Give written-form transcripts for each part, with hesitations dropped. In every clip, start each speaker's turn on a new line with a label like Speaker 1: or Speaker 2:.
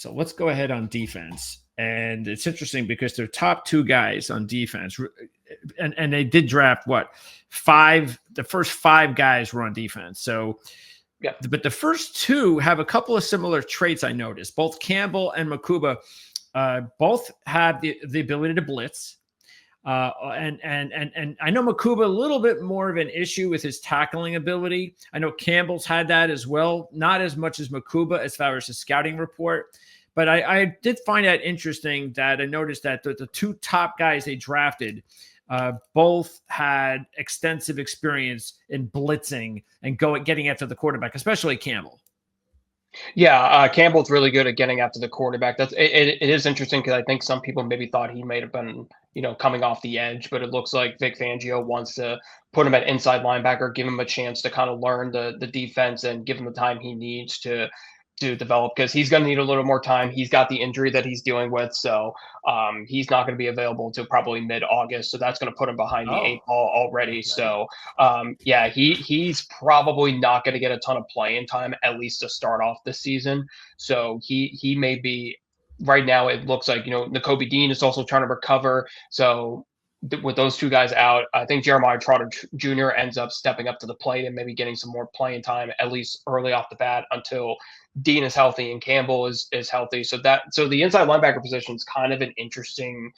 Speaker 1: So let's go ahead on defense. And it's interesting because their top two guys on defense, and they did draft what? The first five guys were on defense. So,
Speaker 2: yeah.
Speaker 1: But the first two have a couple of similar traits I noticed. Both Campbell and Makuba both have the ability to blitz. And I know Makuba a little bit more of an issue with his tackling ability. I know Campbell's had that as well, not as much as Makuba as far as his scouting report. But I did find that interesting that I noticed that the two top guys they drafted both had extensive experience in blitzing and getting after the quarterback, especially Campbell.
Speaker 2: Yeah, Campbell's really good at getting after the quarterback. It is interesting because I think some people maybe thought he might have been, coming off the edge, but it looks like Vic Fangio wants to put him at inside linebacker, give him a chance to kind of learn the defense and give him the time he needs to develop because he's going to need a little more time. He's got the injury that he's dealing with, so he's not going to be available until probably mid-August. So that's going to put him behind the eight ball already. Right. So yeah, he's probably not going to get a ton of playing time, at least to start off the season. So he may be right now. It looks like Nakobe Dean is also trying to recover. So with those two guys out, I think Jeremiah Trotter Jr. ends up stepping up to the plate and maybe getting some more playing time, at least early off the bat, until Dean is healthy and Campbell is healthy. So the inside linebacker position is kind of an interesting.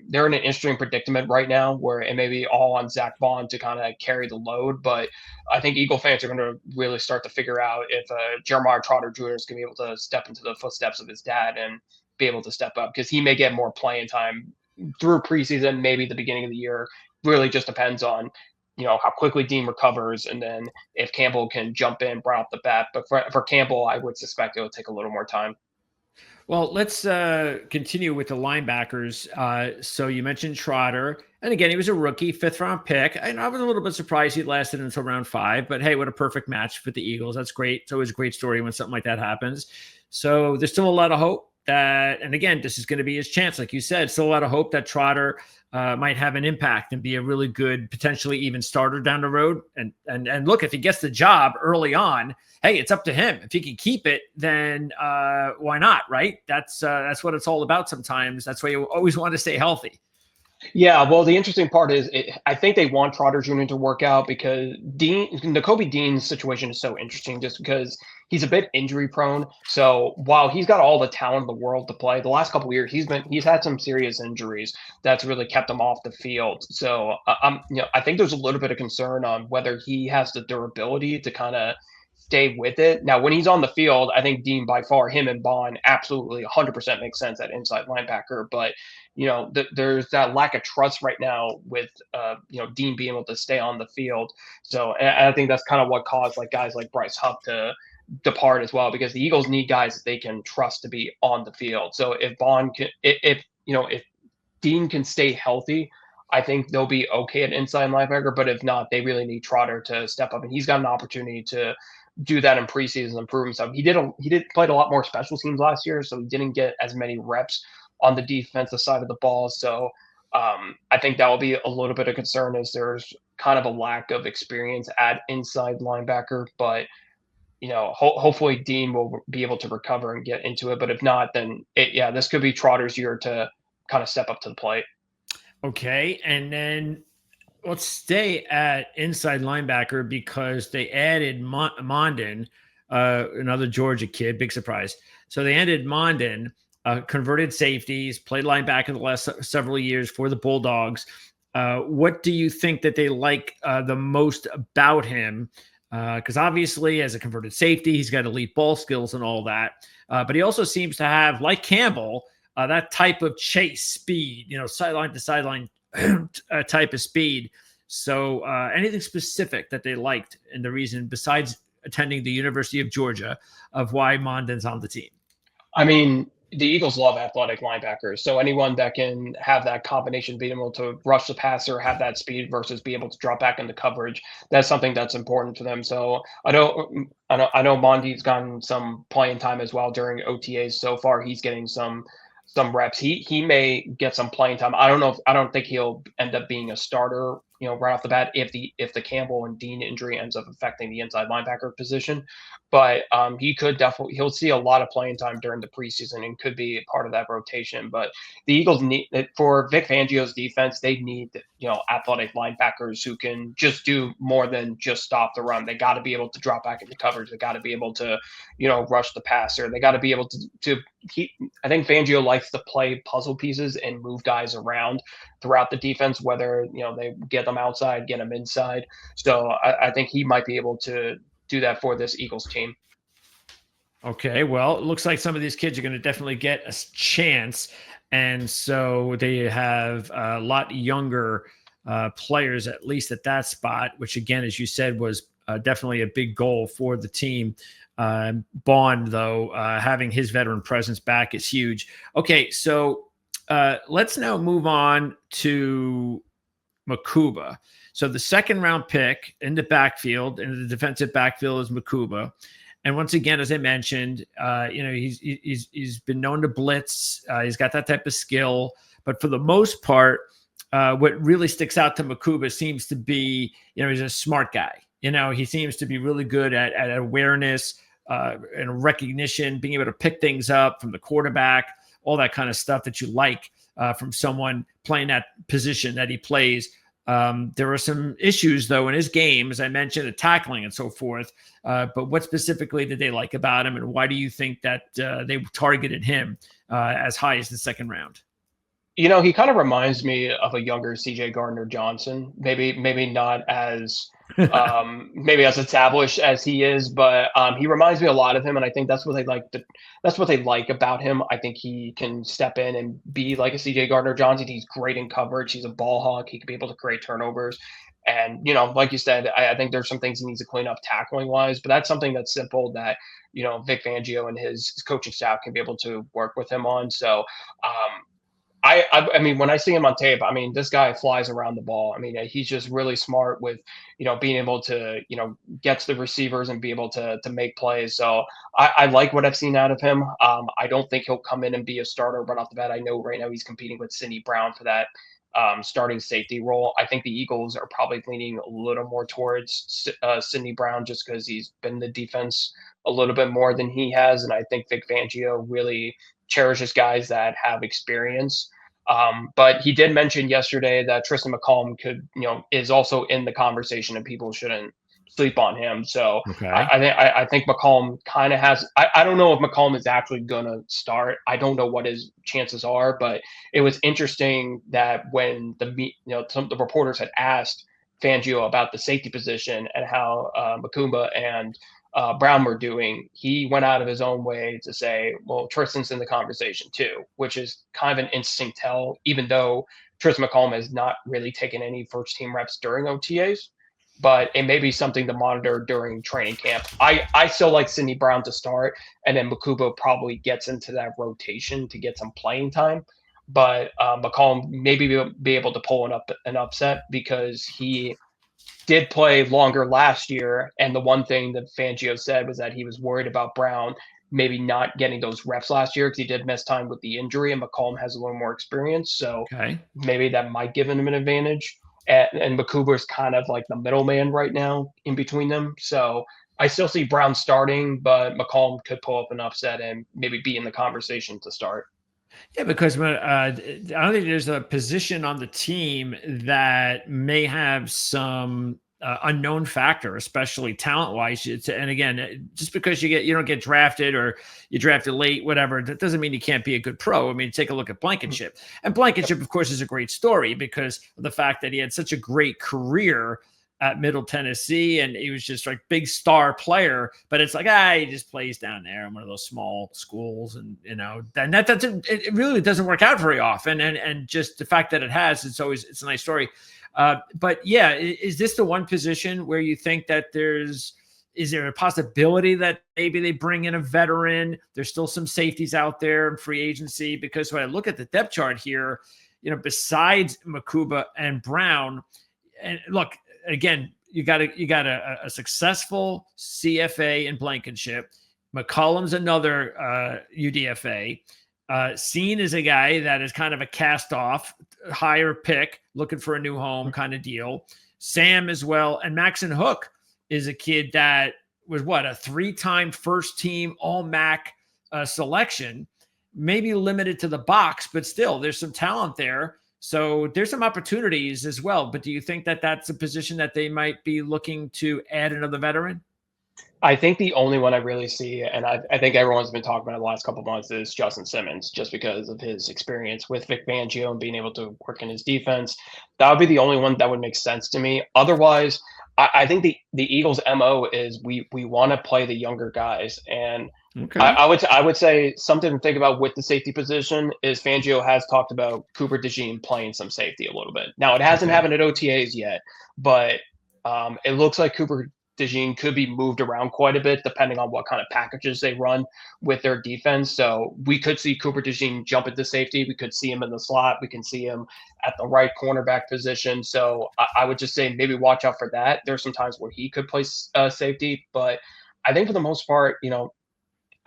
Speaker 2: They're in an interesting predicament right now where it may be all on Zach Bond to kind of carry the load, but I think Eagle fans are going to really start to figure out if Jeremiah Trotter Jr. is going to be able to step into the footsteps of his dad and be able to step up because he may get more playing time through preseason, maybe the beginning of the year. Really just depends on how quickly Dean recovers, and then if Campbell can jump in right off the bat. But for Campbell, I would suspect it will take a little more time.
Speaker 1: Well, let's continue with the linebackers. So you mentioned Trotter, and again, he was a rookie, 5th-round pick. And I was a little bit surprised he lasted until round 5, but hey, what a perfect match for the Eagles. That's great. It's always a great story when something like that happens. So there's still a lot of hope that, and again, this is going to be his chance. Like you said, still a lot of hope that Trotter might have an impact and be a really good, potentially even starter down the road. And look, if he gets the job early on, hey, it's up to him. If he can keep it, then why not, right? That's what it's all about sometimes. That's why you always want to stay healthy.
Speaker 2: Yeah, well, the interesting part is I think they want Trotter Jr. to work out because Nakobe Dean's situation is so interesting just because he's a bit injury prone. So while he's got all the talent in the world to play, the last couple of years he's had some serious injuries that's really kept him off the field. So I think there's a little bit of concern on whether he has the durability to kind of stay with it. Now, when he's on the field, I think Dean by far, him and Bond absolutely 100% makes sense at inside linebacker. But there's that lack of trust right now with Dean being able to stay on the field. So and I think that's kind of what caused guys like Bryce Huff to depart as well, because the Eagles need guys that they can trust to be on the field. So if Bond can, if Dean can stay healthy, I think they'll be okay at inside linebacker. But if not, they really need Trotter to step up, and he's got an opportunity to do that in preseason and prove himself. He did played a lot more special teams last year, so he didn't get as many reps on the defensive side of the ball. So I think that will be a little bit of concern as there's kind of a lack of experience at inside linebacker. But hopefully Dean will be able to recover and get into it. But if not, then this could be Trotter's year to kind of step up to the plate.
Speaker 1: Okay, and then let's stay at inside linebacker because they added Mondin, another Georgia kid, big surprise. So they added Mondin, converted safeties, played linebacker the last several years for the Bulldogs. What do you think that they like the most about him? Because obviously, as a converted safety, he's got elite ball skills and all that. But he also seems to have, like Campbell, that type of chase speed, sideline to sideline type of speed. So anything specific that they liked and the reason, besides attending the University of Georgia, of why Mondin's on the team?
Speaker 2: I mean, the Eagles love athletic linebackers. So anyone that can have that combination, being able to rush the passer, have that speed versus be able to drop back into coverage, that's something that's important to them. So I know Mondi's gotten some playing time as well during OTAs. So far, he's getting some reps. He may get some playing time. I don't think he'll end up being a starter right off the bat if the Campbell and Dean injury ends up affecting the inside linebacker position. But he'll see a lot of playing time during the preseason and could be part of that rotation. But the Eagles need for Vic Fangio's defense, they need athletic linebackers who can just do more than just stop the run. They got to be able to drop back into coverage. They got to be able to rush the passer. They got to be able to I think Fangio likes to play puzzle pieces and move guys around throughout the defense, whether they get them outside, get them inside. So I think he might be able to do that for this Eagles team.
Speaker 1: Okay, well, it looks like some of these kids are going to definitely get a chance, and so they have a lot younger players, at least at that spot, which again, as you said, was definitely a big goal for the team. Bond, though, having his veteran presence back is huge. Okay, so let's now move on to Makuba. So the second round pick in the backfield, in the defensive backfield, is Makuba. And once again, as I mentioned, he's been known to blitz. He's got that type of skill. But for the most part, what really sticks out to Makuba seems to be, he's a smart guy. He seems to be really good at awareness and recognition, being able to pick things up from the quarterback, all that kind of stuff that you like from someone playing that position that he plays. There were some issues, though, in his game, as I mentioned, the tackling and so forth. But what specifically did they like about him, and why do you think that they targeted him as high as the second round?
Speaker 2: He kind of reminds me of a younger CJ Gardner-Johnson. Maybe not as maybe as established as he is, but he reminds me a lot of him, and I think that's what they like. That's what they like about him. I think he can step in and be like a CJ Gardner-Johnson. He's great in coverage. He's a ball hawk. He can be able to create turnovers. And like you said, I think there's some things he needs to clean up tackling wise, but that's something that's simple that Vic Fangio and his coaching staff can be able to work with him on. So. I mean, when I see him on tape, I mean, this guy flies around the ball. I mean, he's just really smart with, being able to, get to the receivers and be able to make plays. So I like what I've seen out of him. I don't think he'll come in and be a starter right off the bat. I know right now he's competing with Sidney Brown for that starting safety role. I think the Eagles are probably leaning a little more towards Sidney Brown just because he's been in the defense a little bit more than he has. And I think Vic Fangio really cherishes guys that have experience. But he did mention yesterday that Tristan McCollum is also in the conversation and people shouldn't sleep on him. So
Speaker 1: okay.
Speaker 2: I think McCollum kind of has, I don't know if McCollum is actually going to start. I don't know what his chances are, but it was interesting that when some of the reporters had asked Fangio about the safety position and how Makumba and Brown were doing, he went out of his own way to say, well, Tristan's in the conversation too, which is kind of an interesting tell, even though Tristan McCollum has not really taken any first team reps during OTAs, but it may be something to monitor during training camp. I still like Sidney Brown to start, and then Makuba probably gets into that rotation to get some playing time. But McCollum maybe be able to pull an upset because he did play longer last year. And the one thing that Fangio said was that he was worried about Brown maybe not getting those reps last year because he did miss time with the injury, and McCollum has a little more experience. So maybe that might give him an advantage. And Makuba is kind of like the middleman right now in between them. So I still see Brown starting, but McCollum could pull up an upset and maybe be in the conversation to start.
Speaker 1: Yeah, because I don't think there's a position on the team that may have some unknown factor, especially talent-wise. And again, just because you don't get drafted or you drafted late, whatever, that doesn't mean you can't be a good pro. I mean, take a look at Blankenship. And Blankenship, of course, is a great story because of the fact that he had such a great career at Middle Tennessee, and he was just like big star player, but it's like, he just plays down there in one of those small schools, and it really doesn't work out very often. And just the fact that it has, it's a nice story. But yeah, is this the one position where you think that is there a possibility that maybe they bring in a veteran? There's still some safeties out there in free agency, because when I look at the depth chart here, besides Makuba and Brown, and look, again, you got a successful CFA in Blankenship. McCollum's another UDFA. Seen is a guy that is kind of a cast off, higher pick, looking for a new home kind of deal. Sam as well. And Maxon Hook is a kid that was what, a 3-time first team all MAC selection, maybe limited to the box, but still there's some talent there. So there's some opportunities as well. But do you think that that's a position that they might be looking to add another veteran?
Speaker 2: I think the only one I really see, and I think everyone's been talking about it the last couple of months, is Justin Simmons, just because of his experience with Vic Fangio and being able to work in his defense. That would be the only one that would make sense to me. Otherwise, I think the Eagles' MO is we want to play the younger guys, and
Speaker 1: Okay.
Speaker 2: I would say something to think about with the safety position is Fangio has talked about Cooper DeJean playing some safety a little bit. Now it hasn't happened at OTAs yet, but it looks like Cooper DeJean could be moved around quite a bit depending on what kind of packages they run with their defense. So we could see Cooper DeJean jump into safety. We could see him in the slot. We can see him at the right cornerback position. So I would just say maybe watch out for that. There's some times where he could play safety, but I think for the most part,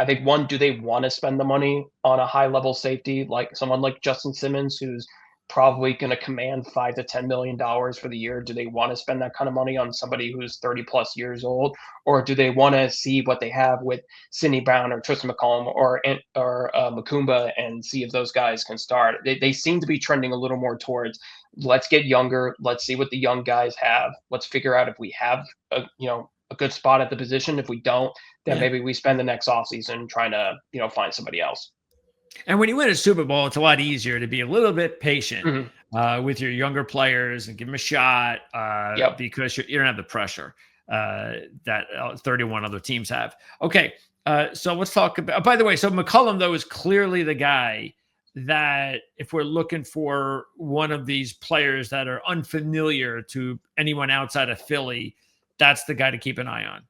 Speaker 2: I think one, do they want to spend the money on a high level safety like someone like Justin Simmons, who's probably going to command $5 to $10 million for the year? Do they want to spend that kind of money on somebody who's 30 plus years old, or do they want to see what they have with Sidney Brown or Tristan McCollum or Makumba and see if those guys can start? They seem to be trending a little more towards let's get younger, let's see what the young guys have, let's figure out if we have a good spot at the position. If we don't, then maybe we spend the next offseason trying to, find somebody else.
Speaker 1: And when you win a Super Bowl, it's a lot easier to be a little bit patient with your younger players and give them a shot because you don't have the pressure that 31 other teams have. Okay, so let's talk about, by the way, so McCollum, though, is clearly the guy that if we're looking for one of these players that are unfamiliar to anyone outside of Philly, that's the guy to keep an eye on.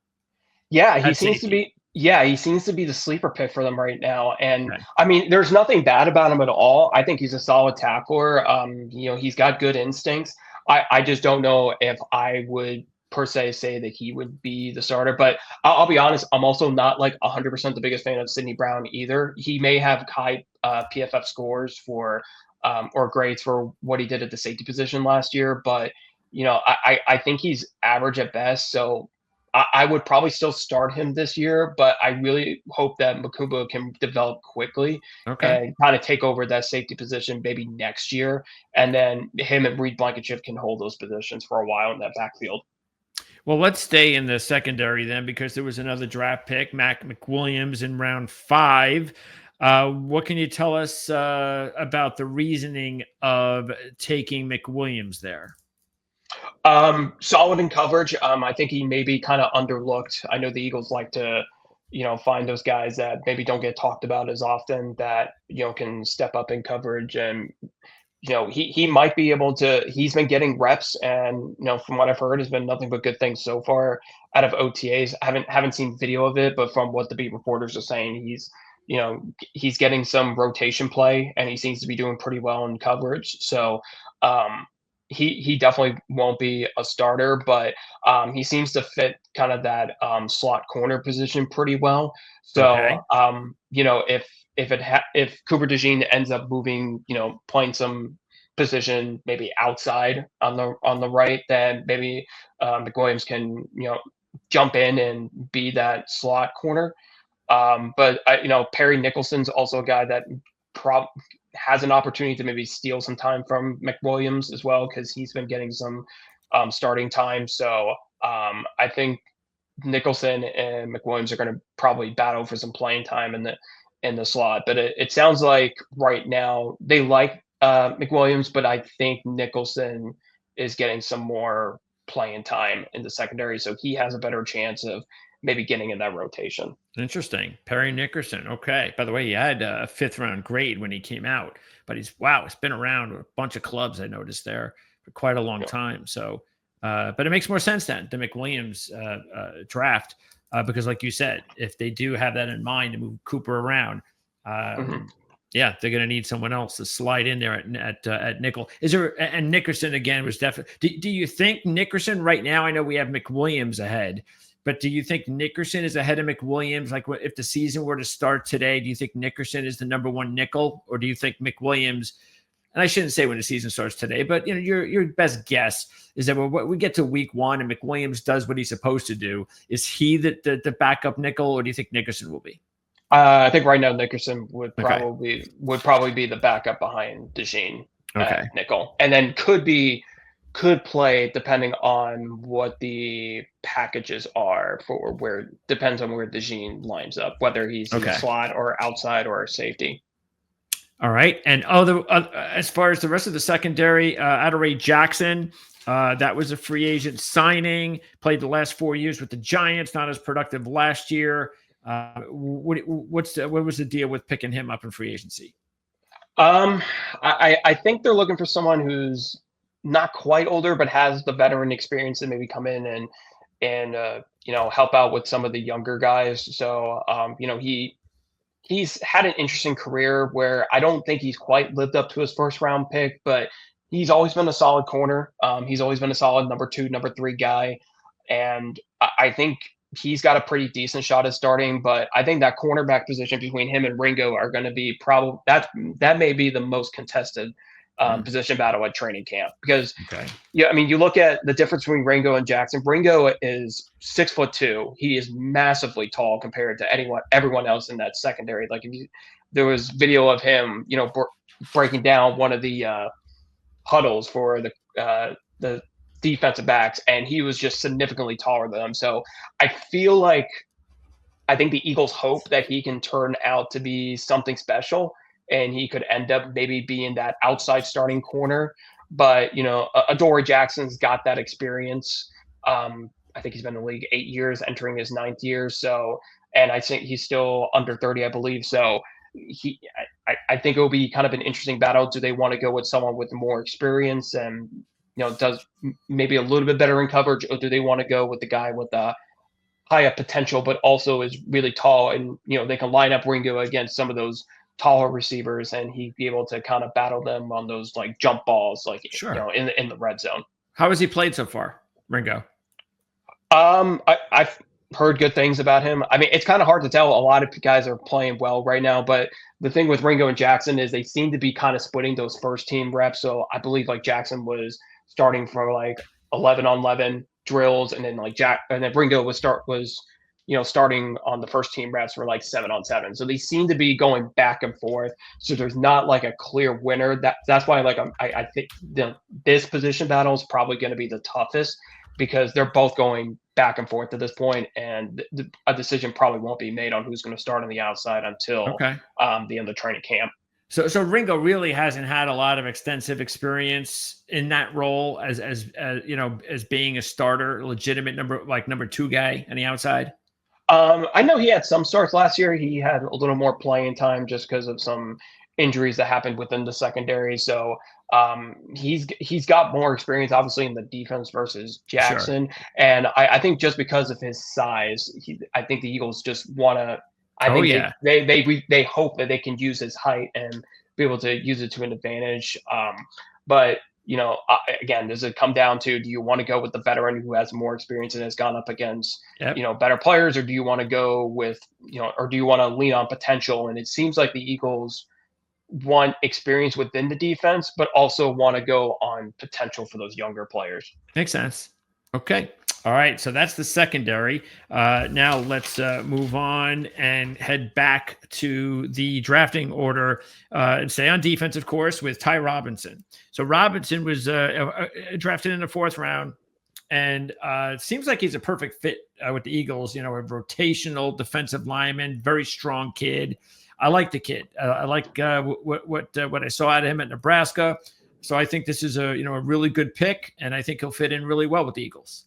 Speaker 2: Yeah, he seems to be. Yeah, he seems to be the sleeper pick for them right now. And I mean, there's nothing bad about him at all. I think he's a solid tackler. He's got good instincts. I just don't know if I would per se say that he would be the starter. But I'll be honest, I'm also not like 100% the biggest fan of Sidney Brown either. He may have high PFF scores for or grades for what he did at the safety position last year, but I think he's average at best. So I would probably still start him this year, but I really hope that Makumba can develop quickly and kind of take over that safety position maybe next year. And then him and Reed Blankenship can hold those positions for a while in that backfield.
Speaker 1: Well, let's stay in the secondary then, because there was another draft pick, Mac McWilliams, in round 5. What can you tell us about the reasoning of taking McWilliams there?
Speaker 2: Solid in coverage. I think he may be kind of underlooked. I know the Eagles like to, find those guys that maybe don't get talked about as often that, can step up in coverage. And, he might be able to, he's been getting reps and, from what I've heard has been nothing but good things so far out of OTAs. I haven't seen video of it, but from what the beat reporters are saying, he's getting some rotation play and he seems to be doing pretty well in coverage. So, he definitely won't be a starter, but he seems to fit kind of that slot corner position pretty well. So if Cooper DeJean ends up moving, playing some position maybe outside on the right, then maybe McWilliams can jump in and be that slot corner. But Perry Nicholson's also a guy that has an opportunity to maybe steal some time from McWilliams as well, because he's been getting some starting time. So I think Nicholson and McWilliams are going to probably battle for some playing time in the slot. But it sounds like right now they like McWilliams, but I think Nicholson is getting some more playing time in the secondary, so he has a better chance of maybe getting in that rotation.
Speaker 1: Interesting. Perry Nickerson. Okay. By the way, he had a 5th round grade when he came out, but he's been around a bunch of clubs. I noticed there for quite a long time. So, but it makes more sense then, the McWilliams draft, because like you said, if they do have that in mind to move Cooper around, they're going to need someone else to slide in there at nickel. And Nickerson again was definitely, do you think Nickerson right now, I know we have McWilliams ahead, But do you think Nickerson is ahead of McWilliams? Like, if the season were to start today, do you think Nickerson is the number one nickel, or do you think McWilliams? And I shouldn't say when the season starts today, but your best guess is that when we get to week 1 and McWilliams does what he's supposed to do, is he the backup nickel, or do you think Nickerson will be?
Speaker 2: I think right now Nickerson would probably be the backup behind DeJean nickel, and then could play depending on what the packages are for depends on where DeJean lines up, whether he's in the slot or outside or safety.
Speaker 1: All right. And as far as the rest of the secondary, Adoree Jackson, that was a free agent signing, played the last 4 years with the Giants, not as productive last year. What was the deal with picking him up in free agency?
Speaker 2: I think they're looking for someone who's not quite older, but has the veteran experience to maybe come in and help out with some of the younger guys. So, he's had an interesting career where I don't think he's quite lived up to his first round pick, but he's always been a solid corner. He's always been a solid number 2, number 3 guy. And I think he's got a pretty decent shot at starting, but I think that cornerback position between him and Ringo are going to be that may be the most contested position battle at training camp, because you look at the difference between Ringo and Jackson. Ringo is 6'2". He is massively tall compared to everyone else in that secondary. Like, there was video of him, breaking down one of the huddles for the defensive backs, and he was just significantly taller than them. So I think the Eagles hope that he can turn out to be something special, and he could end up maybe being that outside starting corner. But, Adoree Jackson's got that experience. I think he's been in the league 8 years, entering his 9th year. So, and I think he's still under 30, I believe. So I think it will be kind of an interesting battle. Do they want to go with someone with more experience and, does maybe a little bit better in coverage, or do they want to go with the guy with the high potential, but also is really tall, and, they can line up Ringo against some of those taller receivers, and he'd be able to kind of battle them on those like jump balls, like in the red zone.
Speaker 1: How has he played so far, Ringo?
Speaker 2: I've heard good things about him. I mean, it's kind of hard to tell. A lot of guys are playing well right now, but the thing with Ringo and Jackson is they seem to be kind of splitting those first team reps. So I believe like Jackson was starting for like 11-on-11 drills, and then Ringo was starting on the first team reps for like 7-on-7. So they seem to be going back and forth. So there's not like a clear winner. That's why I think this position battle is probably going to be the toughest, because they're both going back and forth at this point, and a decision probably won't be made on who's going to start on the outside until the end of training camp.
Speaker 1: So Ringo really hasn't had a lot of extensive experience in that role as being a starter, legitimate number 2 guy on the outside.
Speaker 2: I know he had some starts last year. He had a little more playing time just because of some injuries that happened within the secondary. So he's got more experience, obviously, in the defense versus Jackson. Sure. And I think just because of his size, I think the Eagles just want to. They hope that they can use his height and be able to use it to an advantage. But again, does it come down to, do you want to go with the veteran who has more experience and has gone up against, better players, or do you want to go with, or do you want to lean on potential? And it seems like the Eagles want experience within the defense, but also want to go on potential for those younger players.
Speaker 1: Makes sense. Okay. All right. So that's the secondary. Now let's move on and head back to the drafting order and stay on defense, of course, with Ty Robinson. So Robinson was drafted in the 4th round, and it seems like he's a perfect fit with the Eagles. A rotational defensive lineman, very strong kid. I like the kid. I like what I saw out of him at Nebraska. So I think this is a really good pick, and I think he'll fit in really well with the Eagles.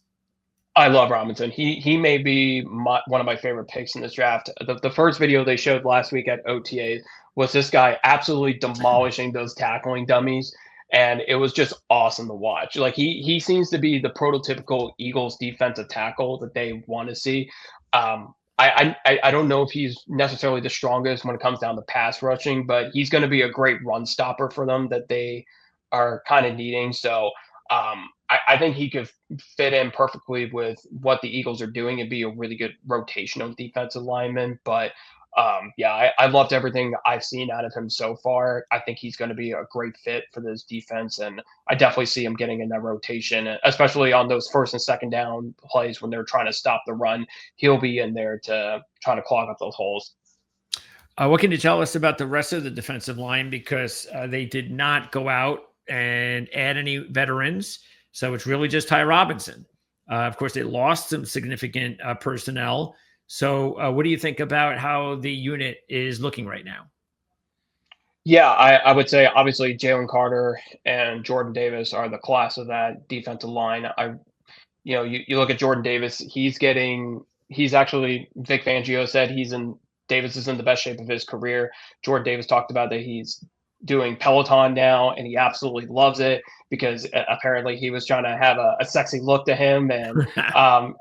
Speaker 2: I love Robinson. He may be one of my favorite picks in this draft. The first video they showed last week at OTA was this guy absolutely demolishing those tackling dummies, and it was just awesome to watch. Like, he seems to be the prototypical Eagles defensive tackle that they want to see. I don't know if he's necessarily the strongest when it comes down to pass rushing, but he's going to be a great run stopper for them that they are kind of needing. So I think he could fit in perfectly with what the Eagles are doing and be a really good rotational defensive lineman. But yeah, I loved everything I've seen out of him so far. I think he's going to be a great fit for this defense, and I definitely see him getting in that rotation, especially on those first and second down plays when they're trying to stop the run. He'll be in there to try to clog up those holes.
Speaker 1: What can you tell us about the rest of the defensive line? Because they did not go out and add any veterans. So it's really just Ty Robinson. Of course, they lost some significant personnel. So what do you think about how the unit is looking right now?
Speaker 2: Yeah, I would say obviously Jalen Carter and Jordan Davis are the class of that defensive line. You look at Jordan Davis, he's actually Vic Fangio said Davis is in the best shape of his career. Jordan Davis talked about that he's doing Peloton now and he absolutely loves it because apparently he was trying to have a sexy look to him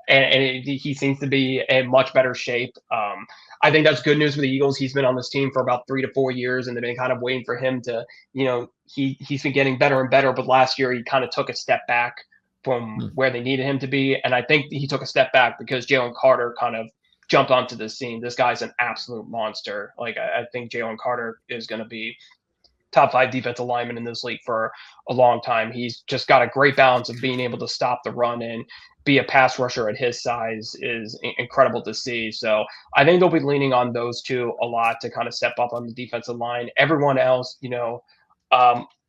Speaker 2: he seems to be in much better shape. I think that's good news for the Eagles. He's been on this team for about 3 to 4 years and they've been kind of waiting for him to, he's been getting better and better, but last year he kind of took a step back from where they needed him to be. And I think he took a step back because Jalen Carter kind of jumped onto the scene. This guy's an absolute monster. Like I think Jalen Carter is going to be top 5 defensive lineman in this league for a long time. He's just got a great balance of being able to stop the run and be a pass rusher at his size is incredible to see. So I think they'll be leaning on those two a lot to kind of step up on the defensive line. Everyone else,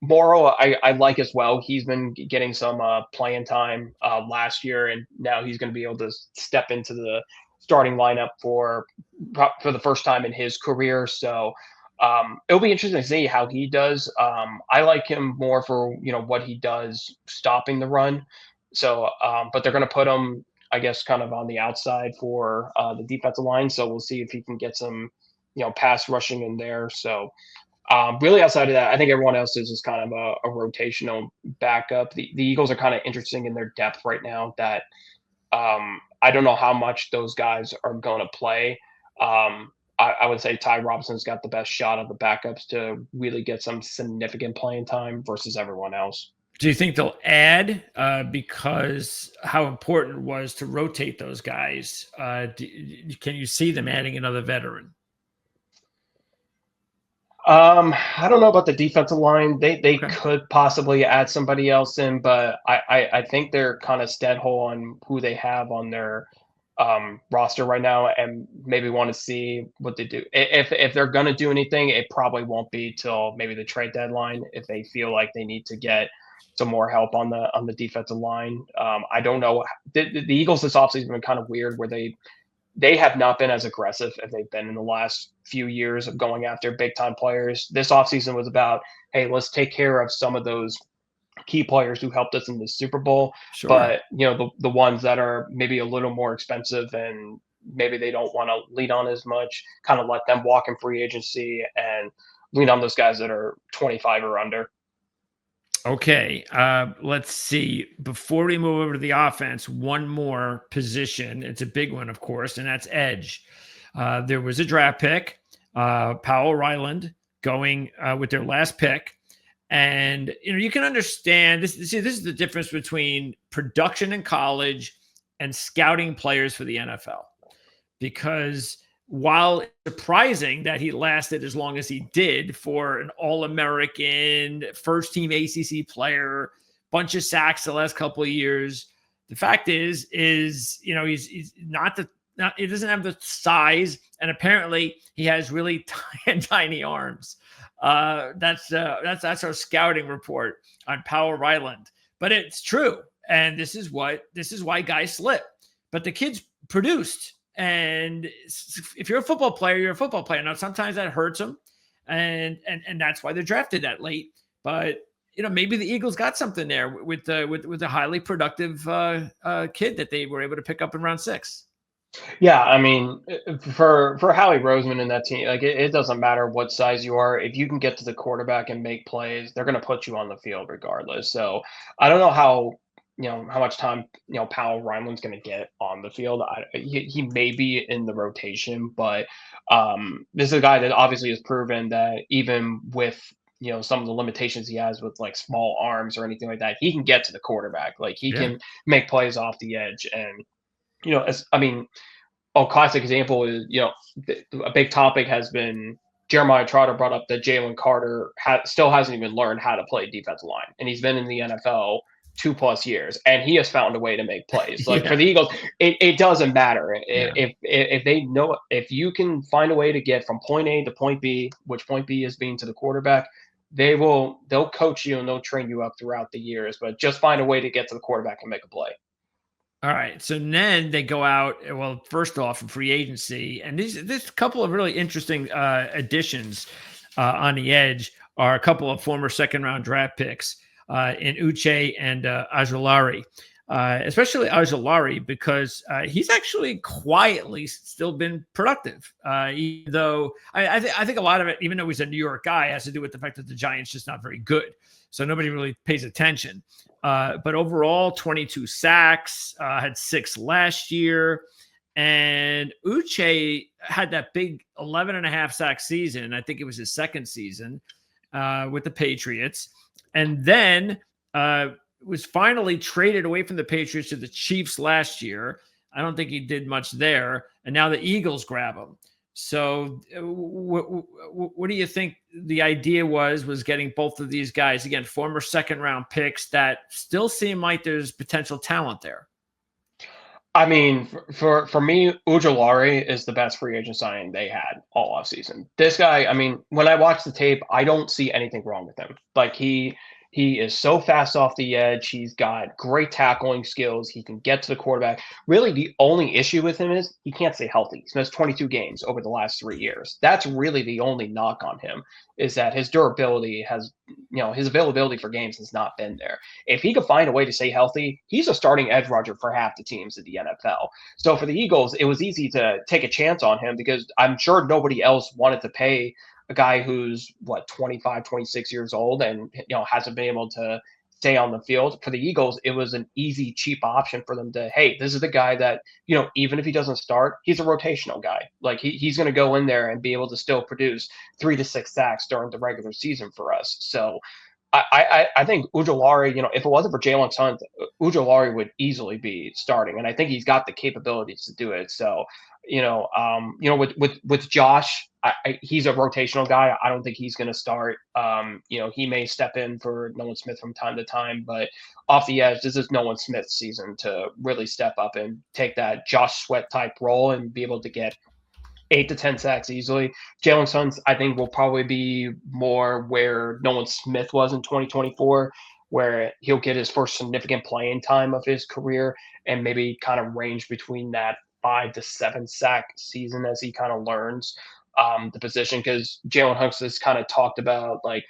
Speaker 2: Morrow, I like as well. He's been getting some playing time last year, and now he's going to be able to step into the starting lineup for the first time in his career. So it'll be interesting to see how he does. I like him more for what he does stopping the run. So, but they're going to put him, I guess, kind of on the outside for the defensive line. So we'll see if he can get some, pass rushing in there. So really outside of that, I think everyone else is just kind of a rotational backup. The Eagles are kind of interesting in their depth right now that I don't know how much those guys are going to play. I would say Ty Robinson's got the best shot of the backups to really get some significant playing time versus everyone else.
Speaker 1: Do you think they'll add because how important it was to rotate those guys? Can you see them adding another veteran?
Speaker 2: I don't know about the defensive line. They
Speaker 1: Okay.
Speaker 2: could possibly add somebody else in, but I think they're kind of stead on who they have on their roster right now, and maybe want to see what they do. If they're gonna do anything, it probably won't be till maybe the trade deadline if they feel like they need to get some more help on the defensive line. I don't know. The Eagles this offseason have been kind of weird where they have not been as aggressive as they've been in the last few years of going after big time players. This offseason was about, hey, let's take care of some of those key players who helped us in the Super Bowl.
Speaker 1: Sure.
Speaker 2: But the ones that are maybe a little more expensive and maybe they don't want to lean on as much, kind of let them walk in free agency and lean on those guys that are 25 or under.
Speaker 1: Okay, let's see. Before we move over to the offense, one more position. It's a big one, of course, and that's edge. There was a draft pick, Powell-Ryland, going with their last pick. And, you can understand this. See, this is the difference between production in college and scouting players for the NFL. Because while surprising that he lasted as long as he did for an All-American, first-team ACC player, bunch of sacks the last couple of years, the fact is he's he doesn't have the size, and apparently he has really tiny arms. That's our scouting report on Powell-Ryland, but it's true, and this is why guys slip. But the kid's produced. And if you're a football player, you're a football player. Now, sometimes that hurts them, and that's why they're drafted that late. But maybe the Eagles got something there with a highly productive kid that they were able to pick up in round 6.
Speaker 2: Yeah, I mean, for Howie Roseman and that team, like it doesn't matter what size you are. If you can get to the quarterback and make plays, they're going to put you on the field regardless. So I don't know how much time Powell-Ryland's going to get on the field. He may be in the rotation, but this is a guy that obviously has proven that even with some of the limitations he has with like small arms or anything like that, he can get to the quarterback. Like he
Speaker 1: Yeah.
Speaker 2: can make plays off the edge. And, as I mean, a classic example is, a big topic has been Jeremiah Trotter brought up that Jalen Carter still hasn't even learned how to play defensive line. And he's been in the NFL 2+ years, and he has found a way to make plays. Like for
Speaker 1: Yeah.
Speaker 2: the Eagles, it doesn't matter
Speaker 1: Yeah.
Speaker 2: if they know, if you can find a way to get from point A to point B, which point B is being to the quarterback, they'll coach you and they'll train you up throughout the years, but just find a way to get to the quarterback and make a play.
Speaker 1: All right. So then they go out. Well, first off, in free agency, and this couple of really interesting additions on the edge are a couple of former second round draft picks in Uche and Ajulari. Especially Ajulari, because he's actually quietly still been productive. Even though I think a lot of it, even though he's a New York guy, has to do with the fact that the Giants just not very good. So nobody really pays attention. But overall, 22 sacks, had 6 last year. And Uche had that big 11.5 sack season. I think it was his second season with the Patriots. And then was finally traded away from the Patriots to the Chiefs last year. I don't think he did much there. And now the Eagles grab him. So what do you think the idea was getting both of these guys, again, former second round picks that still seem like there's potential talent there?
Speaker 2: I mean, for me, Ujulari is the best free agent signing they had all offseason. This guy, I mean, when I watch the tape, I don't see anything wrong with him. Like he is so fast off the edge. He's got great tackling skills. He can get to the quarterback. Really, the only issue with him is he can't stay healthy. He's missed 22 games over the last 3 years. That's really the only knock on him, is that his durability has, his availability for games has not been there. If he could find a way to stay healthy, he's a starting edge rusher for half the teams in the NFL. So for the Eagles, it was easy to take a chance on him because I'm sure nobody else wanted to pay a guy who's 25, 26 years old and hasn't been able to stay on the field. For the Eagles, it was an easy, cheap option for them to, hey, this is the guy that, even if he doesn't start, he's a rotational guy. Like he's going to go in there and be able to still produce 3 to 6 sacks during the regular season for us. So I think Ujulari, if it wasn't for Jalen Hunt, Ujulari would easily be starting, and I think he's got the capabilities to do it. So, with Josh, he's a rotational guy. I don't think he's going to start. He may step in for Nolan Smith from time to time, but off the edge, this is Nolan Smith's season to really step up and take that Josh Sweat type role and be able to get 8 to 10 sacks easily. Jalen Suggs, I think, will probably be more where Nolan Smith was in 2024, where he'll get his first significant playing time of his career and maybe kind of range between that 5 to 7 sack season as he kind of learns the position. Because Jalen Hurts has kind of talked about, like,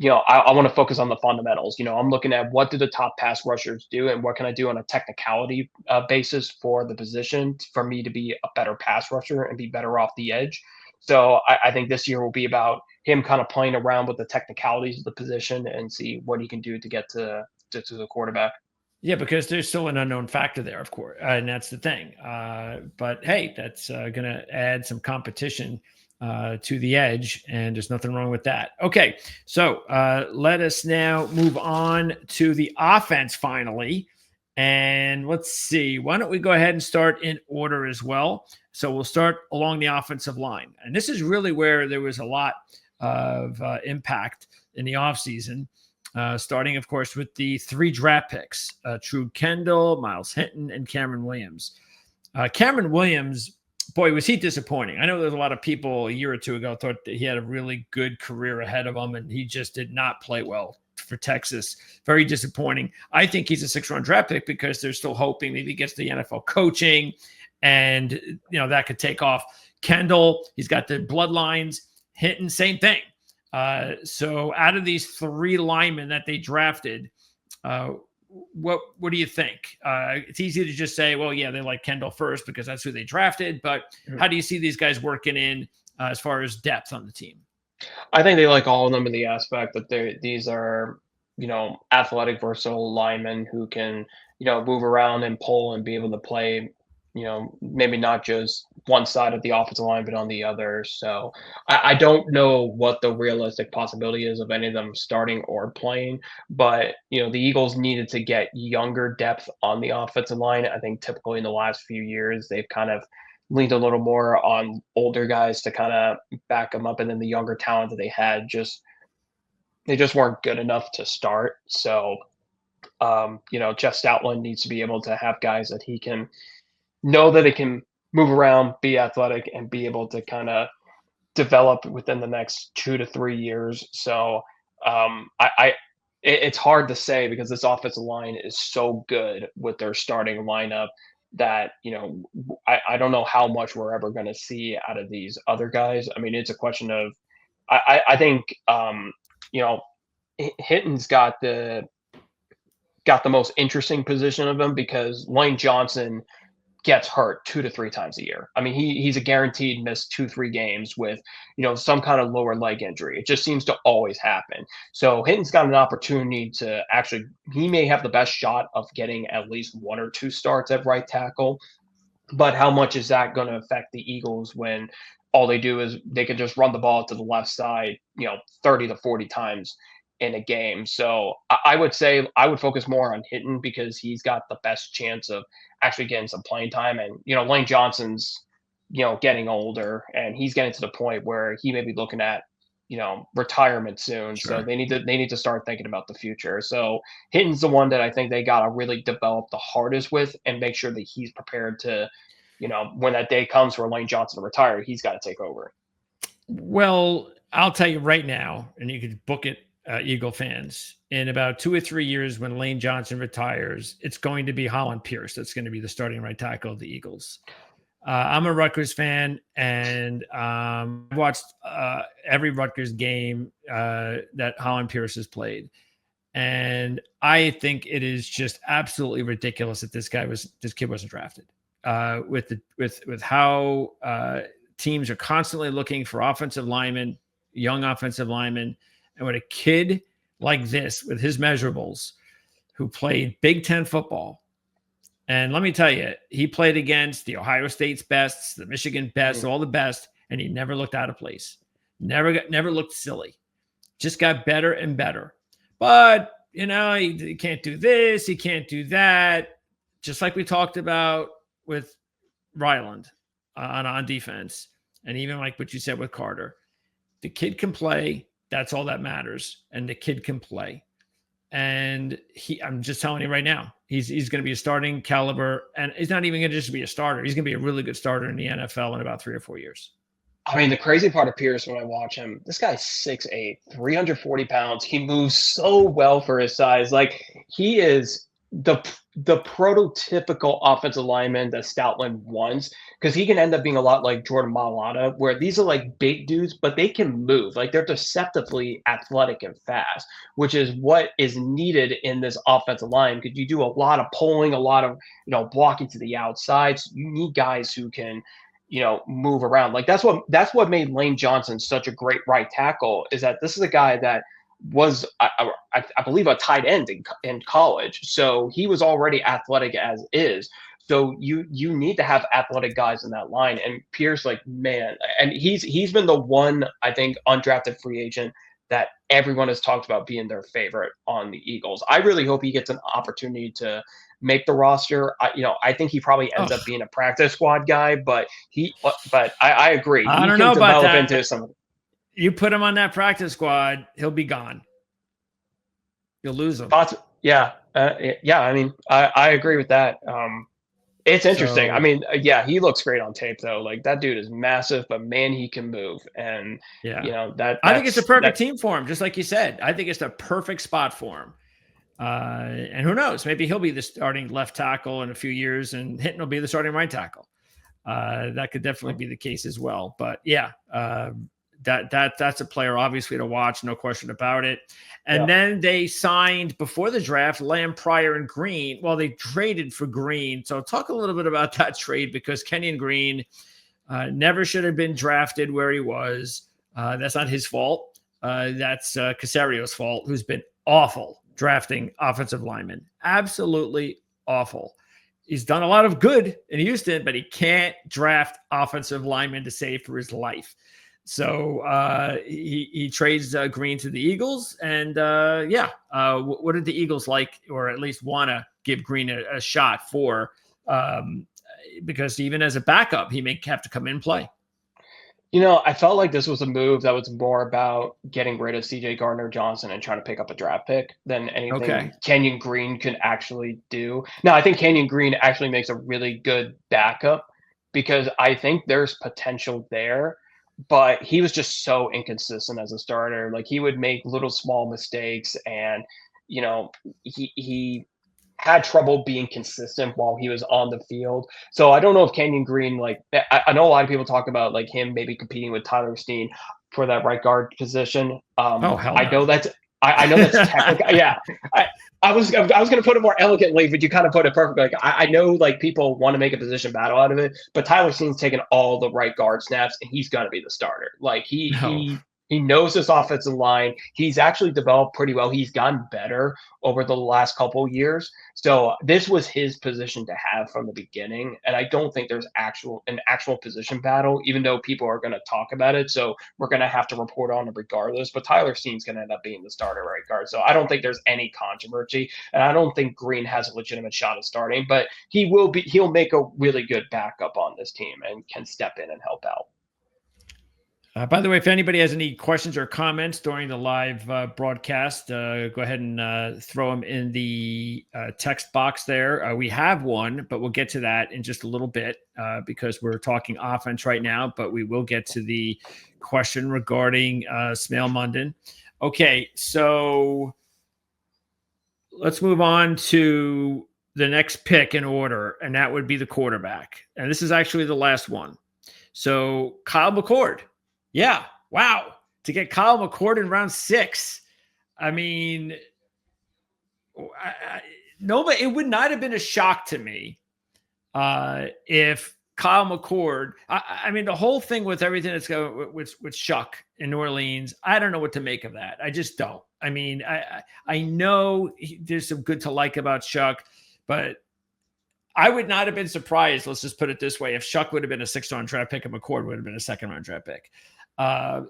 Speaker 2: I want to focus on the fundamentals. I'm looking at what do the top pass rushers do and what can I do on a technicality basis for the position for me to be a better pass rusher and be better off the edge. So I think this year will be about him kind of playing around with the technicalities of the position and see what he can do to get to the quarterback.
Speaker 1: Yeah, because there's still an unknown factor there, of course, and that's the thing. But hey, that's going to add some competition to the edge, and there's nothing wrong with that. Okay, so let us now move on to the offense finally. And let's see, why don't we go ahead and start in order as well? So we'll start along the offensive line. And this is really where there was a lot of impact in the offseason, starting, of course, with the 3 draft picks, Trude Kendall, Miles Hinton, and Cameron Williams. Cameron Williams, boy, was he disappointing. I know there's a lot of people a year or two ago thought that he had a really good career ahead of him, and he just did not play well for Texas. Very disappointing. I think he's a 6th-round draft pick because they're still hoping maybe he gets the NFL coaching, and that could take off. Kendall, he's got the bloodlines. Hinton, same thing. So out of these 3 linemen that they drafted, what do you think? It's easy to just say, well, yeah, they like Kendall first because that's who they drafted. But how do you see these guys working in as far as depth on the team?
Speaker 2: I think they like all of them in the aspect that these are, athletic, versatile linemen who can, move around and pull and be able to play maybe not just one side of the offensive line, but on the other. So I don't know what the realistic possibility is of any of them starting or playing. But the Eagles needed to get younger depth on the offensive line. I think typically in the last few years they've kind of leaned a little more on older guys to kind of back them up, and then the younger talent that they had they just weren't good enough to start. So Jeff Stoutland needs to be able to have guys that he can know that it can move around, be athletic, and be able to kind of develop within the next 2 to 3 years. So it's hard to say because this offensive line is so good with their starting lineup that I don't know how much we're ever going to see out of these other guys. I mean, it's a question of I think Hinton's got the most interesting position of them because Lane Johnson gets hurt 2 to 3 times a year. I mean, he's a guaranteed miss 2-3 games with, some kind of lower leg injury. It just seems to always happen. So Hinton's got an opportunity to actually, he may have the best shot of getting at least 1 or 2 starts at right tackle. But how much is that going to affect the Eagles when all they do is they can just run the ball to the left side, 30 to 40 times in a game? So I would say I would focus more on Hinton because he's got the best chance of actually getting some playing time. And, Lane Johnson's, getting older and he's getting to the point where he may be looking at, retirement soon.
Speaker 1: Sure.
Speaker 2: So they need to start thinking about the future. So Hinton's the one that I think they got to really develop the hardest with and make sure that he's prepared to, when that day comes for Lane Johnson to retire, he's got to take over.
Speaker 1: Well, I'll tell you right now, and you could book it, Eagle fans, in about 2 or 3 years when Lane Johnson retires, it's going to be Holland Pierce that's going to be the starting right tackle of the Eagles. I'm a Rutgers fan, and I've watched every Rutgers game that Holland Pierce has played. And I think it is just absolutely ridiculous that this kid wasn't drafted. With how teams are constantly looking for offensive linemen, young offensive linemen, and with a kid like this with his measurables, who played Big Ten football. And let me tell you, he played against the Ohio State's best, the Michigan best, all the best, and he never looked out of place. Never looked silly. Just got better and better. But, he can't do this, he can't do that. Just like we talked about with Ryland on defense, and even like what you said with Carter. The kid can play. That's all that matters. And the kid can play. And I'm just telling you right now, he's going to be a starting caliber, and he's not even going to just be a starter. He's going to be a really good starter in the NFL in about 3 or 4 years.
Speaker 2: I mean, the crazy part of Pierce when I watch him, this guy's 6'8", 340 pounds. He moves so well for his size. Like, he is the prototypical offensive lineman that Stoutland wants, because he can end up being a lot like Jordan Mailata, where these are like big dudes, but they can move. Like, they're deceptively athletic and fast, which is what is needed in this offensive line, because you do a lot of pulling, a lot of blocking to the outside. So you need guys who can move around. Like, that's what made Lane Johnson such a great right tackle, is that this is a guy that was, I believe, a tight end in college. So he was already athletic as is. So you need to have athletic guys in that line. And Pierce, like, man, and he's been the one, I think, undrafted free agent that everyone has talked about being their favorite on the Eagles. I really hope he gets an opportunity to make the roster. I think he probably ends up being a practice squad guy, but I agree.
Speaker 1: I don't know about that. Into some. You put him on that practice squad, he'll be gone. You'll lose him.
Speaker 2: Yeah. I mean, I agree with that. It's interesting. I mean, he looks great on tape though. Like, that dude is massive, but man, he can move. And
Speaker 1: I think it's a perfect team for him. Just like you said, I think it's the perfect spot for him. And who knows? Maybe he'll be the starting left tackle in a few years, and Hinton will be the starting right tackle. That could definitely be the case as well. But that's a player obviously to watch, no question about it. And then they signed before the draft Lamb, Pryor, and Green. Well, they traded for Green. So talk a little bit about that trade, because Kenyon Green never should have been drafted where he was. That's not his fault. That's Casario's fault, who's been awful drafting offensive linemen. Absolutely awful. he's done a lot of good in Houston, but he can't draft offensive linemen to save for his life. So he trades Green to the Eagles, and what did the Eagles like, or at least want to give Green a shot for? Because even as a backup, he may have to come in and play.
Speaker 2: I felt like this was a move that was more about getting rid of CJ Gardner-Johnson and trying to pick up a draft pick than anything Kenyon Green can actually do. Now, I think Kenyon Green actually makes a really good backup because I think there's potential there, but he was just so inconsistent as a starter. Like, he would make little small mistakes, and he had trouble being consistent while he was on the field. So I don't know if Kenyon Green, like, I know a lot of people talk about like him maybe competing with Tyler Steen for that right guard position.
Speaker 1: Hell no.
Speaker 2: I know that's technically, yeah. I was going to put it more elegantly, but you kind of put it perfectly. Like, I know like people want to make a position battle out of it, but Tyler Steen's taken all the right guard snaps, and he's going to be the starter. Like, he knows this offensive line. He's actually developed pretty well. He's gotten better over the last couple of years. So this was his position to have from the beginning. And I don't think there's an actual position battle, even though people are going to talk about it. So we're going to have to report on it regardless. But Tyler Steen's going to end up being the starter right guard. So I don't think there's any controversy. And I don't think Green has a legitimate shot at starting. But he'll make a really good backup on this team and can step in and help out.
Speaker 1: By the way, if anybody has any questions or comments during the live broadcast, go ahead and throw them in the text box there. We have one, but we'll get to that in just a little bit because we're talking offense right now, but we will get to the question regarding Smail Munden. Okay, so let's move on to the next pick in order, and that would be the quarterback. And this is actually the last one. So Kyle McCord. Yeah. Wow. To get Kyle McCord in round 6. I mean, nobody, it would not have been a shock to me if Kyle McCord, I mean, the whole thing with everything that's going with Shuck in New Orleans, I don't know what to make of that. I just don't. I mean, I know there's some good to like about Shuck, but I would not have been surprised, let's just put it this way, if Shuck would have been a 6th-round draft pick and McCord would have been a 2nd-round draft pick. Yeah,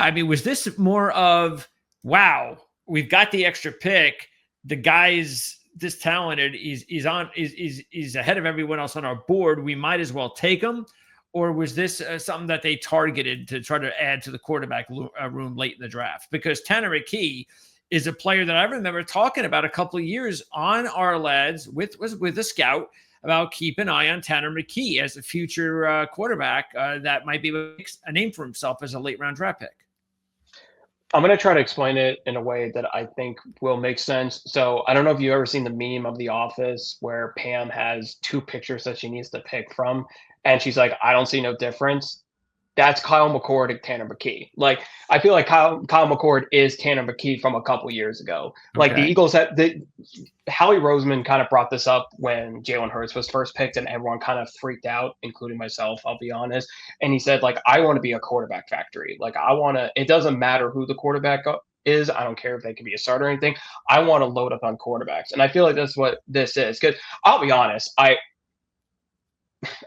Speaker 1: I mean, was this more of, wow, we've got the extra pick, the guy's this talented, he's ahead of everyone else on our board, we might as well take him? Or was this something that they targeted to try to add to the quarterback room late in the draft? Because Tanner McKee is a player that I remember talking about a couple of years on our lads with a scout about keep an eye on Tanner McKee as a future quarterback that might be a name for himself as a late round draft pick.
Speaker 2: I'm going to try to explain it in a way that I think will make sense. So I don't know if you've ever seen the meme of The Office where Pam has 2 pictures that she needs to pick from, and she's like, I don't see no difference. That's Kyle McCord and Tanner McKee. Like, I feel like Kyle McCord is Tanner McKee from a couple years ago. Like, the Eagles Howie Roseman kind of brought this up when Jalen Hurts was first picked, and everyone kind of freaked out, including myself, I'll be honest. And he said, like, I want to be a quarterback factory. Like, it doesn't matter who the quarterback is. I don't care if they can be a starter or anything. I want to load up on quarterbacks. And I feel like that's what this is. Because I'll be honest,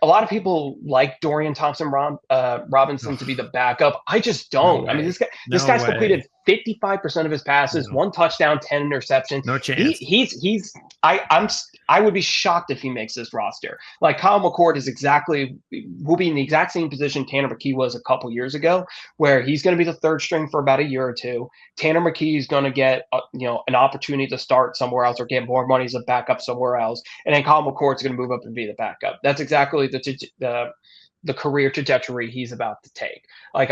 Speaker 2: a lot of people like Dorian Thompson-Robinson to be the backup. I just don't. No, I mean, this guy's completed 55% of his passes, 1 touchdown, 10 interceptions.
Speaker 1: No chance.
Speaker 2: I would be shocked if he makes this roster. Like, Kyle McCord will be in the exact same position Tanner McKee was a couple years ago, where he's going to be the 3rd string for about a year or 2. Tanner McKee is going to get an opportunity to start somewhere else or get more money as a backup somewhere else, and then Kyle McCord's going to move up and be the backup. That's exactly the career trajectory he's about to take. Like,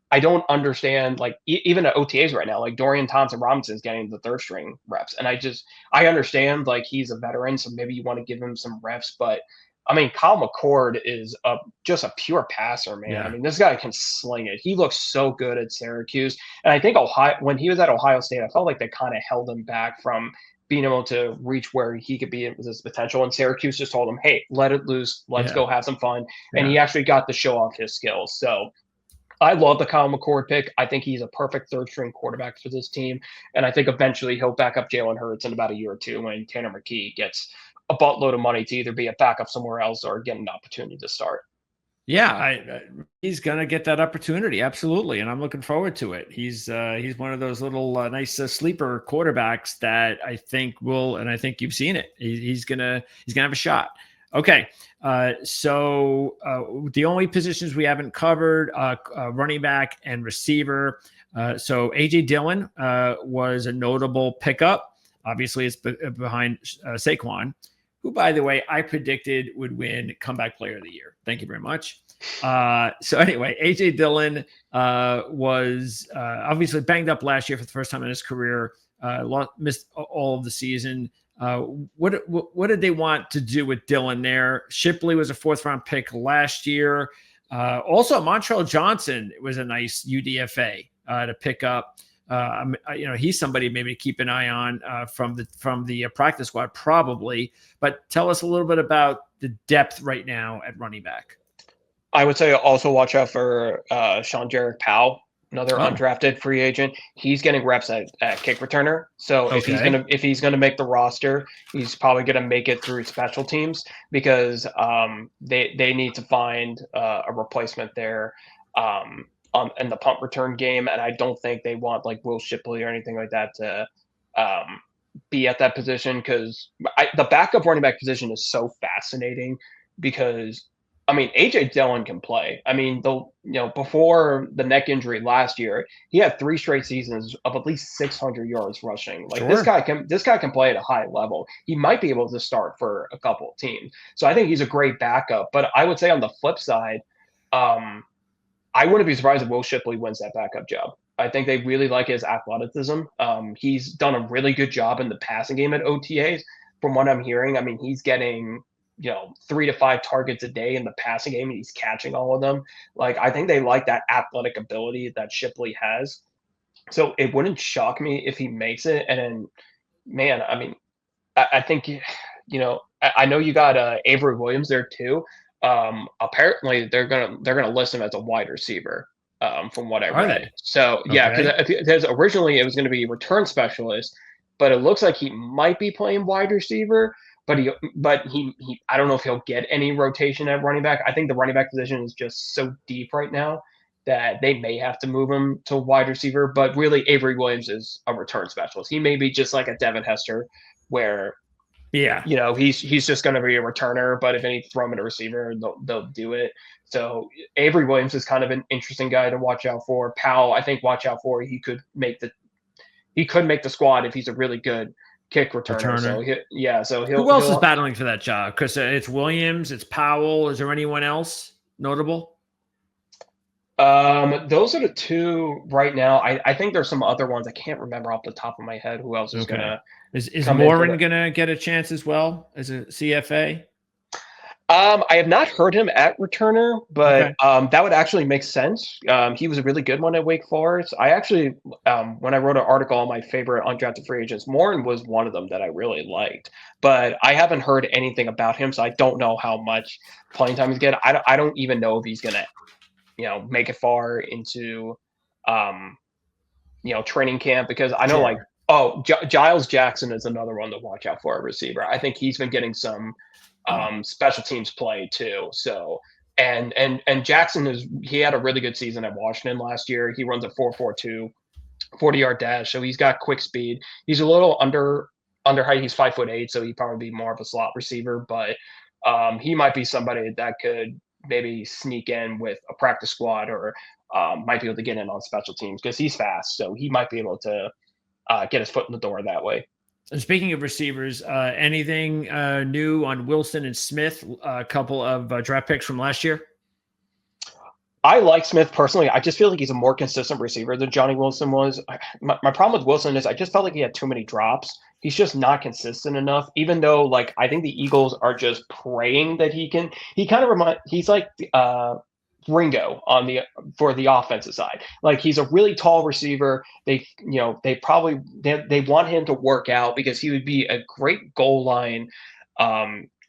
Speaker 2: I don't understand, like, even at OTAs right now, like, Dorian Thompson-Robinson is getting the 3rd string reps. And I understand, like, he's a veteran, so maybe you want to give him some reps. But, I mean, Kyle McCord is just a pure passer, man. Yeah. I mean, this guy can sling it. He looks so good at Syracuse. And I think when he was at Ohio State, I felt like they kind of held him back from being able to reach where he could be with his potential. And Syracuse just told him, hey, let it loose. Let's go have some fun. And he actually got to show off his skills. So I love the Kyle McCord pick. I think he's a perfect third string quarterback for this team. And I think eventually he'll back up Jalen Hurts in about a year or two when Tanner McKee gets a buttload of money to either be a backup somewhere else or get an opportunity to start.
Speaker 1: Yeah, he's gonna get that opportunity, absolutely, and I'm looking forward to it. He's one of those little nice sleeper quarterbacks that I think will, and I think you've seen it. He's gonna have a shot. Okay, so the only positions we haven't covered, running back and receiver. So AJ Dillon was a notable pickup. Obviously, it's behind Saquon, who, by the way, I predicted would win comeback player of the year. Thank you very much. So anyway, AJ Dillon was obviously banged up last year for the first time in his career, missed all of the season. What did they want to do with Dillon there? Shipley was a 4th-round pick last year. Also, Montrell Johnson was a nice UDFA to pick up. He's somebody maybe to keep an eye on from the practice squad, probably. But tell us a little bit about the depth right now at running back.
Speaker 2: I would say also watch out for Sean Jarrett Powell, another undrafted free agent. He's getting reps at kick returner. So if he's gonna make the roster, he's probably gonna make it through special teams because they need to find a replacement there. In the punt return game, and I don't think they want like Will Shipley or anything like that to be at that position because the backup running back position is so fascinating because I mean AJ Dillon can play. I mean before the neck injury last year, he had 3 straight seasons of at least 600 yards rushing. Like this guy can play at a high level. He might be able to start for a couple of teams. So I think he's a great backup. But I would say on the flip side, I wouldn't be surprised if Will Shipley wins that backup job. I think they really like his athleticism. He's done a really good job in the passing game at OTAs. From what I'm hearing, I mean, he's getting 3 to 5 targets a day in the passing game, and he's catching all of them. Like I think they like that athletic ability that Shipley has. So it wouldn't shock me if he makes it. And then, man, I mean, I think I know you got Avery Williams there too. Apparently they're gonna list him as a wide receiver, from what I read. So yeah, because originally it was going to be return specialist, but it looks like he might be playing wide receiver. But he I don't know if he'll get any rotation at running back. I think the running back position is just so deep right now that they may have to move him to wide receiver. But really, Avery Williams is a return specialist. He may be just like a Devin Hester, where he's just going to be a returner, but if any throw him at a receiver, they'll do it. So Avery Williams is kind of an interesting guy to watch out for. Powell, I think watch out for. He could make the squad if he's a really good kick returner. So
Speaker 1: who else is battling for that job? Because it's Williams, it's Powell. Is there anyone else notable?
Speaker 2: Those are the 2 right now. I think there's some other ones I can't remember off the top of my head. Who else is gonna?
Speaker 1: Is Morin gonna get a chance as well as a CFA?
Speaker 2: I have not heard him at returner, but that would actually make sense. He was a really good one at Wake Forest. I actually, when I wrote an article on my favorite undrafted free agents, Morin was one of them that I really liked. But I haven't heard anything about him, so I don't know how much playing time he's getting. I don't even know if he's gonna make it far into, training camp because I know Giles Jackson is another one to watch out for a receiver. I think he's been getting some special teams play too. So, and Jackson he had a really good season at Washington last year. He runs a 4.42 40-yard dash. So he's got quick speed. He's a little under height. He's 5'8", so he'd probably be more of a slot receiver, but he might be somebody that could maybe sneak in with a practice squad or might be able to get in on special teams because he's fast. So he might be able to get his foot in the door that way.
Speaker 1: And speaking of receivers, anything new on Wilson and Smith, a couple of draft picks from last year?
Speaker 2: I like Smith personally. I just feel like he's a more consistent receiver than Johnny Wilson was. My problem with Wilson is I just felt like he had too many drops. He's just not consistent enough, even though I think the Eagles are just praying that he's like Ringo for the offensive side. Like he's a really tall receiver. They want him to work out because he would be a great goal line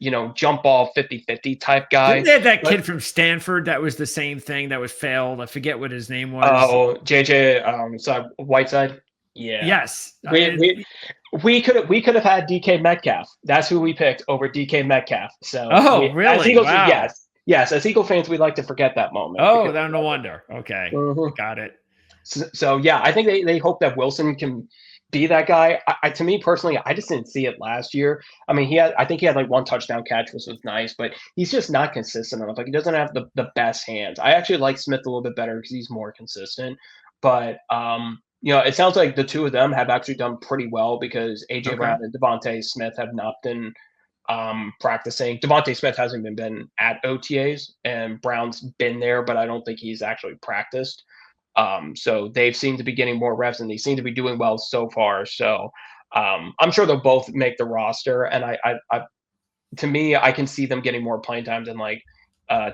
Speaker 2: jump ball 50-50 type guy.
Speaker 1: Didn't they have that
Speaker 2: But
Speaker 1: kid from Stanford that was the same thing that was failed? I forget what his name was.
Speaker 2: oh, JJ, Whiteside. Yeah,
Speaker 1: Yes.
Speaker 2: we we we could have had DK Metcalf. That's who we picked over DK Metcalf. So
Speaker 1: Oh,
Speaker 2: we, as
Speaker 1: really?
Speaker 2: Eagles,
Speaker 1: Wow.
Speaker 2: yes, as Eagle fans, we like to forget that moment
Speaker 1: Oh,
Speaker 2: because
Speaker 1: no wonder. Okay.
Speaker 2: Mhm.
Speaker 1: Got it.
Speaker 2: So yeah, I think they hope that Wilson can be that guy. To me personally, I just didn't see it last year. I mean, I think he had like one touchdown catch, which was nice, but he's just not consistent enough. Like he doesn't have the best hands. I actually like Smith a little bit better because he's more consistent. But it sounds like the two of them have actually done pretty well because AJ
Speaker 1: Okay.
Speaker 2: Brown and Devontae Smith have not been practicing. Devontae Smith hasn't been at OTAs, and Brown's been there, but I don't think he's actually practiced. So they've seemed to be getting more reps, and they seem to be doing well so far. So I'm sure they'll both make the roster, and to me, I can see them getting more playing time than like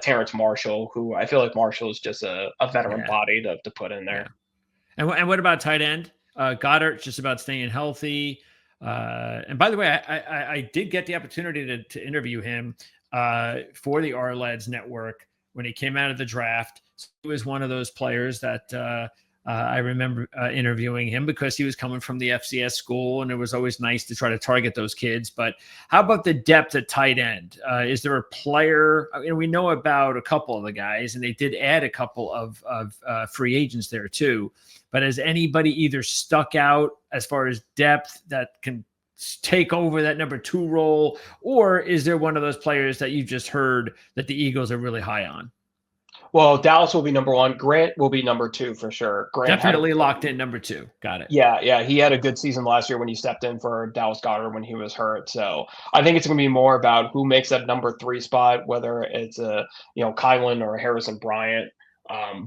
Speaker 2: Terrence Marshall, who I feel like Marshall is just a veteran
Speaker 1: Yeah.
Speaker 2: body to put in
Speaker 1: Yeah.
Speaker 2: there.
Speaker 1: And what about tight end? Goddard's just about staying healthy. And by the way, I did get the opportunity to interview him for the R-Lads network when he came out of the draft. So he was one of those players that I remember interviewing him because he was coming from the FCS school, and it was always nice to try to target those kids. But how about the depth at tight end? Is there a player? We know about a couple of the guys, and they did add a couple of free agents there too. But has anybody either stuck out as far as depth that can take over that number 2 role, or is there one of those players that you just heard that the Eagles are really high on?
Speaker 2: Well, Dallas will be number one. Grant will be number two for sure. Grant had
Speaker 1: Definitely locked in number 2. Got it.
Speaker 2: Yeah, he had a good season last year when he stepped in for Dallas Goedert when he was hurt. So I think it's going to be more about who makes that number 3 spot, whether it's Kylan or Harrison Bryant.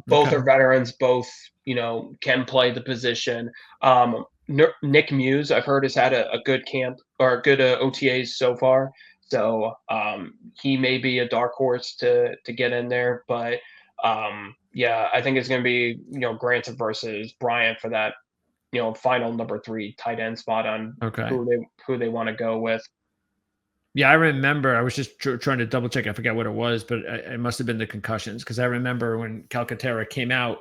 Speaker 2: Both
Speaker 1: Okay.
Speaker 2: are veterans. Both can play the position. Nick Muse, I've heard, has had a good camp or good OTAs so far. So he may be a dark horse to get in there, but yeah, I think it's going to be Grant versus Bryant for that final number 3 tight end spot on
Speaker 1: Okay.
Speaker 2: who they want to go with.
Speaker 1: Yeah, I remember. I was just trying to double check. I forgot what it was, but it must have been the concussions because I remember when Calcaterra came out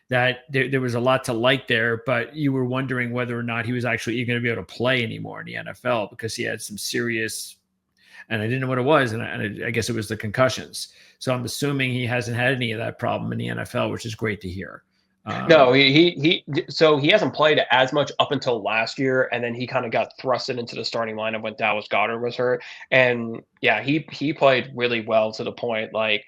Speaker 1: that there was a lot to like there, but you were wondering whether or not he was actually going to be able to play anymore in the NFL because he had some serious, and I didn't know what it was, and I guess it was the concussions. So I'm assuming he hasn't had any of that problem in the NFL, which is great to hear.
Speaker 2: No, he hasn't played as much up until last year, and then he kind of got thrusted into the starting lineup when Dallas Goedert was hurt. And yeah, he played really well to the point like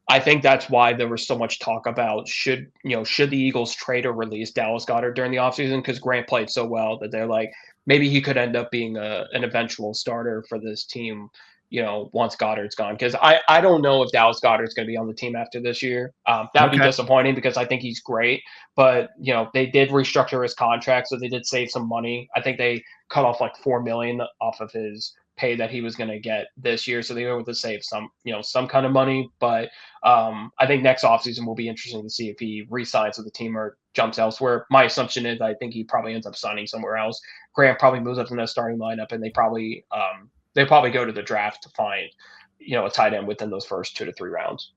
Speaker 2: I think that's why there was so much talk about should the Eagles trade or release Dallas Goedert during the offseason because Grant played so well that they're like maybe he could end up being an eventual starter for this team. Once Goddard's gone, because I don't know if Dallas Goedert's going to be on the team after this year. That'd be
Speaker 1: Okay.
Speaker 2: disappointing because I think he's great, but they did restructure his contract, so they did save some money. I think they cut off like $4 million off of his pay that he was going to get this year, so they were able to save some kind of money. But I think next offseason will be interesting to see if he re-signs with the team or jumps elsewhere. My assumption is I think he probably ends up signing somewhere else. Grant probably moves up in that starting lineup, and they probably go to the draft to find a tight end within those first 2 to 3 rounds.